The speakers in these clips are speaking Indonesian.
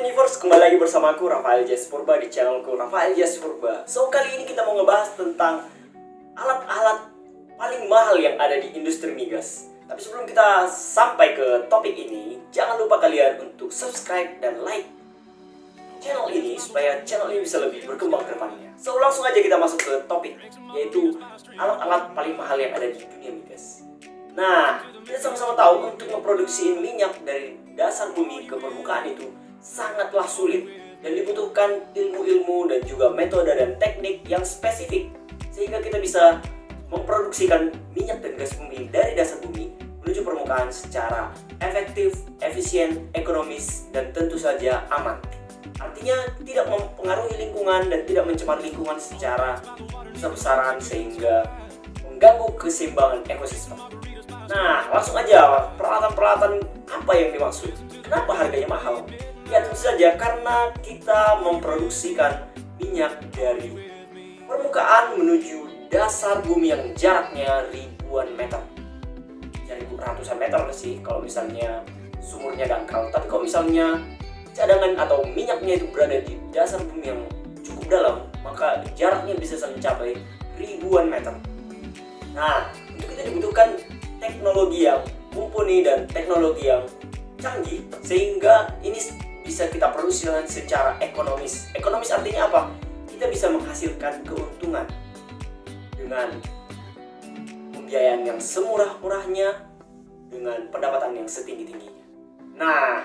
Universe, kembali lagi bersama aku Rafael J. Purba di channelku Rafael J. Purba. So, kali ini kita mau ngebahas tentang alat-alat paling mahal yang ada di industri migas. Tapi sebelum kita sampai ke topik ini, jangan lupa kalian untuk subscribe dan like channel ini supaya channel ini bisa lebih berkembang ke depannya. So, langsung aja kita masuk ke topik, yaitu alat-alat paling mahal yang ada di dunia migas. Nah, kita sama-sama tahu untuk memproduksi minyak dari dasar bumi ke permukaan itu sangatlah sulit dan dibutuhkan ilmu-ilmu dan juga metode dan teknik yang spesifik sehingga kita bisa memproduksikan minyak dan gas bumi dari dasar bumi menuju permukaan secara efektif, efisien, ekonomis, dan tentu saja aman. Artinya tidak mempengaruhi lingkungan dan tidak mencemar lingkungan secara besar-besaran sehingga mengganggu keseimbangan ekosistem. Nah, langsung aja, peralatan-peralatan apa yang dimaksud? Kenapa harganya mahal? Ya tentu saja karena kita memproduksikan minyak dari permukaan menuju dasar bumi yang jaraknya ribuan meter. Jadi ratusan meter sih kalau misalnya sumurnya dangkal. Tapi kalau misalnya cadangan atau minyaknya itu berada di dasar bumi yang cukup dalam, maka jaraknya bisa mencapai ribuan meter. Nah, untuk itu dibutuhkan teknologi yang mumpuni dan teknologi yang canggih sehingga ini bisa kita produksi secara ekonomis. Ekonomis artinya apa? Kita bisa menghasilkan keuntungan dengan pembiayaan yang semurah-murahnya dengan pendapatan yang setinggi-tingginya. Nah,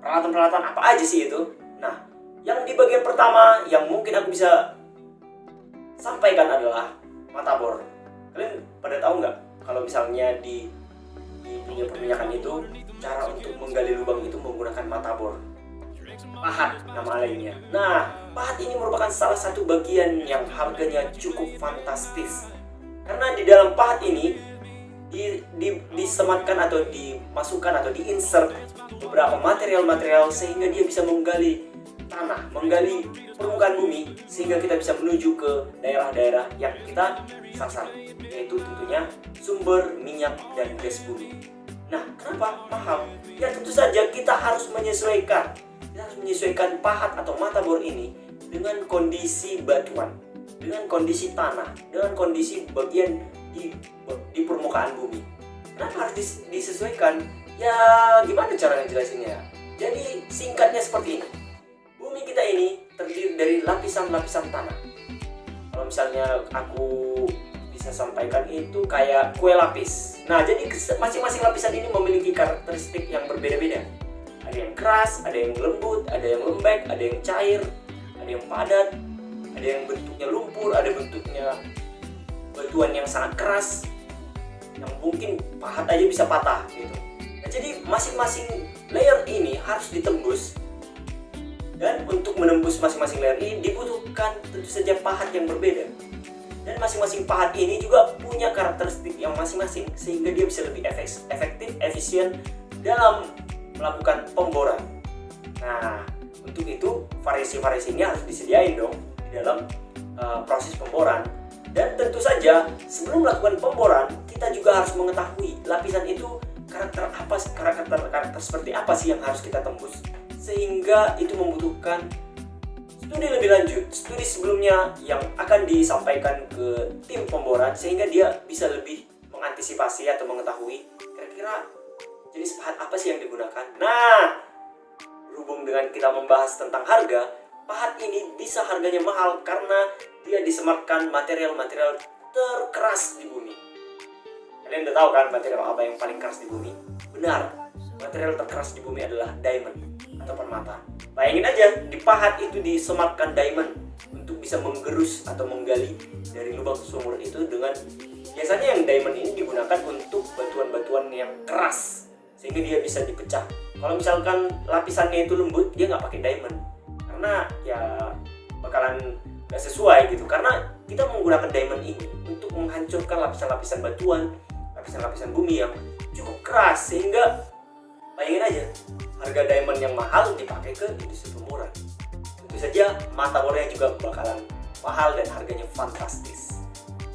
peralatan-peralatan apa aja sih itu? Nah, yang di bagian pertama yang mungkin aku bisa sampaikan adalah mata bor. Kalian pada tahu nggak kalau misalnya di dunia perminyakan itu cara untuk menggali lubang itu menggunakan mata bor, pahat nama lainnya. Nah, pahat ini merupakan salah satu bagian yang harganya cukup fantastis karena di dalam pahat ini disematkan atau dimasukkan atau diinsert beberapa material-material sehingga dia bisa menggali tanah, menggali permukaan bumi sehingga kita bisa menuju ke daerah-daerah yang kita sasar, yaitu tentunya sumber minyak dan gas bumi. Nah, kenapa mahal? Ya tentu saja kita harus menyesuaikan. Kita harus menyesuaikan pahat atau mata bor ini dengan kondisi batuan, dengan kondisi tanah, dengan kondisi bagian di permukaan bumi. Kenapa harus disesuaikan? Ya gimana caranya jelasinnya? Jadi singkatnya seperti ini. Bumi kita ini terdiri dari lapisan-lapisan tanah. Kalau misalnya aku bisa sampaikan itu kayak kue lapis. Nah, jadi masing-masing lapisan ini memiliki karakteristik yang berbeda-beda. Ada yang keras, ada yang lembut, ada yang lembek, ada yang cair, ada yang padat, ada yang bentuknya lumpur, ada bentuknya batuan yang sangat keras, yang mungkin pahat aja bisa patah gitu. Nah, jadi masing-masing layer ini harus ditembus. Dan untuk menembus masing-masing layer ini dibutuhkan tentu saja pahat yang berbeda. Dan masing-masing pahat ini juga punya karakteristik yang masing-masing sehingga dia bisa lebih efektif, efisien dalam melakukan pemboran. Nah, untuk itu variasi-variasi ini harus disediain dong di dalam proses pemboran. Dan tentu saja sebelum melakukan pemboran kita juga harus mengetahui lapisan itu karakter seperti apa sih yang harus kita tembus. Sehingga itu membutuhkan studi lebih lanjut, studi sebelumnya yang akan disampaikan ke tim pemboran sehingga dia bisa lebih mengantisipasi atau mengetahui kira-kira jenis pahat apa sih yang digunakan. Nah, berhubung dengan kita membahas tentang harga, pahat ini bisa harganya mahal karena dia disematkan material-material terkeras di bumi. Kalian udah tahu kan material apa yang paling keras di bumi? Benar, material terkeras di bumi adalah diamond atau permata. Bayangin aja, di pahat itu disematkan diamond untuk bisa menggerus atau menggali dari lubang sumur itu dengan biasanya yang diamond ini digunakan untuk batuan-batuan yang keras sehingga dia bisa dipecah. Kalau misalkan lapisannya itu lembut, dia nggak pakai diamond karena ya bakalan nggak sesuai gitu. Karena kita menggunakan diamond ini untuk menghancurkan lapisan-lapisan batuan, lapisan-lapisan bumi yang cukup keras sehingga bayangin aja harga diamond yang mahal dipakai ke industri pemboran. Tentu saja mata bornya juga bakalan mahal dan harganya fantastis.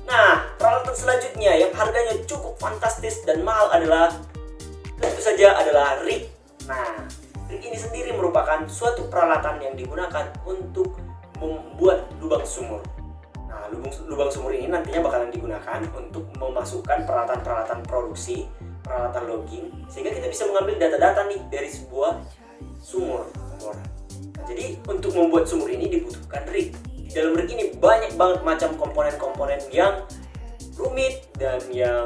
Nah, peralatan selanjutnya yang harganya cukup fantastis dan mahal adalah tentu saja adalah rig. Nah, rig ini sendiri merupakan suatu peralatan yang digunakan untuk membuat lubang sumur. Nah, lubang sumur ini nantinya bakalan digunakan untuk memasukkan peralatan-peralatan produksi, peralatan logging, sehingga kita bisa mengambil data-data nih dari sebuah sumur. Nah, jadi untuk membuat sumur ini dibutuhkan rig. Di dalam rig ini banyak banget macam komponen-komponen yang rumit dan yang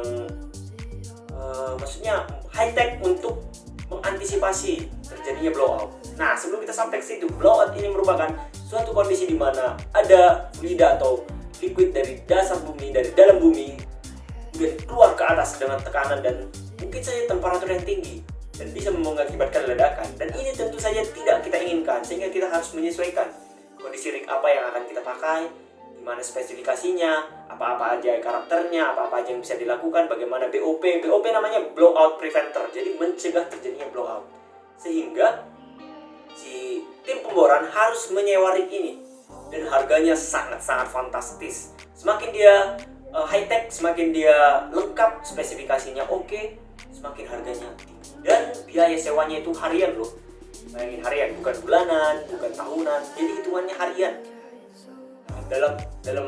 maksudnya high tech untuk mengantisipasi terjadinya blowout. Nah, sebelum kita sampai ke situ, blowout ini merupakan suatu kondisi di mana ada fluida atau liquid dari dasar bumi, dari dalam bumi, kemudian keluar ke atas dengan tekanan dan mungkin saja temperatur yang tinggi dan bisa mengakibatkan ledakan. Dan ini tentu saja tidak kita inginkan, sehingga kita harus menyesuaikan kondisi rig apa yang akan kita pakai, gimana spesifikasinya, apa-apa aja karakternya, apa-apa aja yang bisa dilakukan, bagaimana BOP. BOP namanya blowout preventer, jadi mencegah terjadinya blowout. Sehingga si tim pemboran harus menyewa rig ini dan harganya sangat-sangat fantastis. Semakin dia high tech, semakin dia lengkap, spesifikasinya oke, semakin harganya tinggi. Dan biaya sewanya itu harian loh. Bayangin, harian, bukan bulanan, bukan tahunan, jadi hitungannya harian. Dalam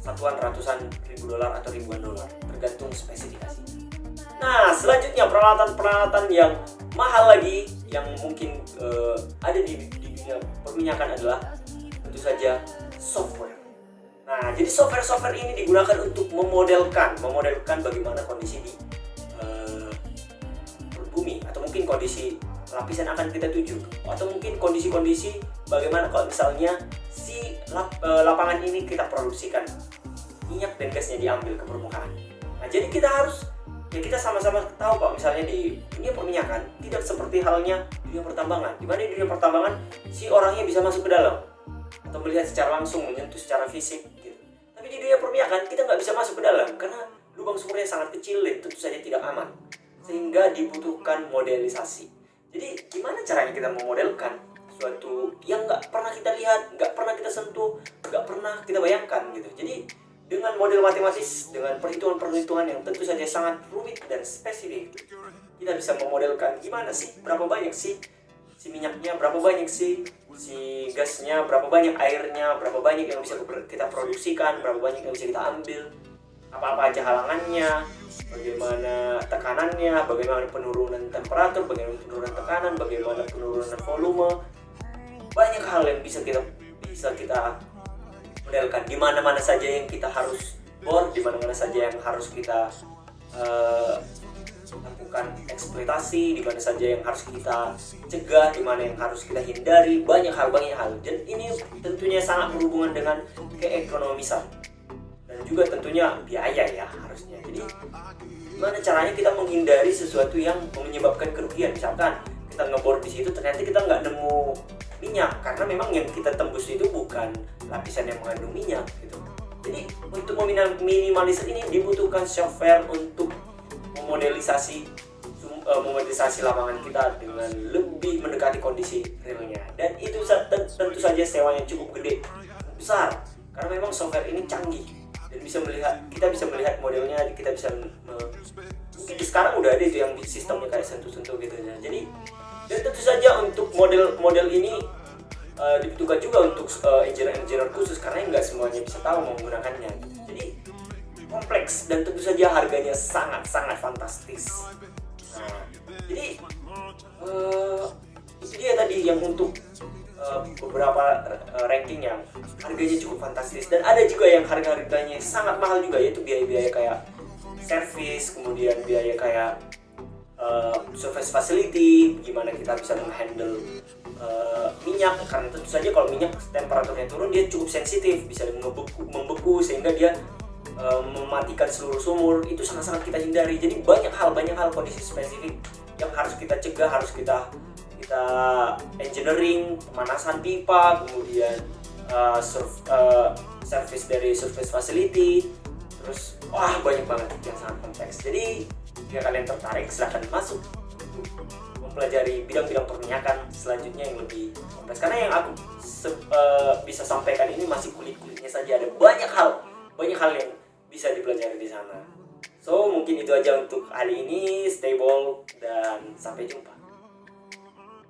satuan ratusan ribu dolar atau ribuan dolar, tergantung spesifikasi. Nah, selanjutnya peralatan-peralatan yang mahal lagi yang mungkin ada di dunia perminyakan adalah tentu saja software. Nah, jadi software ini digunakan untuk memodelkan bagaimana kondisi di bumi, atau mungkin kondisi lapisan akan kita tuju, atau mungkin kondisi-kondisi bagaimana kalau misalnya si lapangan ini kita produksikan minyak dan gasnya diambil ke permukaan. Nah, jadi kita sama-sama tahu kalau misalnya di dunia perminyakan tidak seperti halnya dunia pertambangan, di mana di dunia pertambangan si orangnya bisa masuk ke dalam atau melihat secara langsung, menyentuh secara fisik gitu. Tapi di dunia perminyakan kita nggak bisa masuk ke dalam karena lubang sumurnya sangat kecil dan tentu saja tidak aman, sehingga dibutuhkan modelisasi. Jadi gimana caranya kita memodelkan suatu yang nggak pernah kita lihat, nggak pernah kita sentuh, nggak pernah kita bayangkan gitu. Jadi dengan model matematis, dengan perhitungan-perhitungan yang tentu saja sangat rumit dan spesifik, kita bisa memodelkan gimana sih, berapa banyak sih si minyaknya, berapa banyak sih si gasnya, berapa banyak airnya, berapa banyak yang bisa kita produksikan, berapa banyak yang bisa kita ambil, apa-apa aja halangannya, bagaimana tekanannya, bagaimana penurunan temperatur, bagaimana penurunan tekanan, bagaimana penurunan volume. Banyak hal yang bisa kita modelkan, di mana-mana saja yang kita harus bor, di mana-mana saja yang harus kita lakukan eksploitasi, di mana saja yang harus kita cegah, di mana yang harus kita hindari. Banyak hal. Dan ini tentunya sangat berhubungan dengan keekonomisan dan juga tentunya biaya ya harusnya. Jadi gimana caranya kita menghindari sesuatu yang menyebabkan kerugian. Misalkan kita ngebor di situ ternyata kita nggak nemu minyak karena memang yang kita tembus itu bukan lapisan yang mengandung minyak gitu. Jadi untuk meminimalisir ini dibutuhkan software untuk memodelisasi lapangan kita dengan lebih mendekati kondisi realnya. Dan itu tentu saja sewanya cukup gede, besar, karena memang software ini canggih dan kita bisa melihat modelnya, kita bisa mungkin sekarang udah ada itu yang sistemnya kayak sentuh-sentuh gitu ya. Jadi dan tentu saja untuk model ini dibutuhkan juga untuk engineer khusus karena nggak semuanya bisa tahu menggunakannya. Jadi kompleks dan tentu saja harganya sangat fantastis. Nah, jadi itu dia tadi yang untuk beberapa ranking yang harganya cukup fantastis, dan ada juga yang harga-harganya sangat mahal juga, yaitu biaya-biaya kayak service, kemudian biaya kayak surface facility, gimana kita bisa menghandle minyak, karena tentu saja kalau minyak temperaturnya turun dia cukup sensitif, bisa membeku sehingga dia mematikan seluruh sumur. Itu sangat-sangat kita hindari. Jadi banyak hal kondisi spesifik yang harus kita cegah, harus kita engineering, pemanasan pipa, kemudian service dari surface facility, terus banyak banget yang sangat kompleks. Jadi jika kalian tertarik, silahkan masuk mempelajari bidang-bidang perminyakan selanjutnya yang lebih kompleks, karena yang aku bisa sampaikan ini masih kulit-kulitnya saja. Ada banyak hal yang bisa dipelajari di sana. So mungkin itu aja untuk hari ini. Stay bold dan sampai jumpa.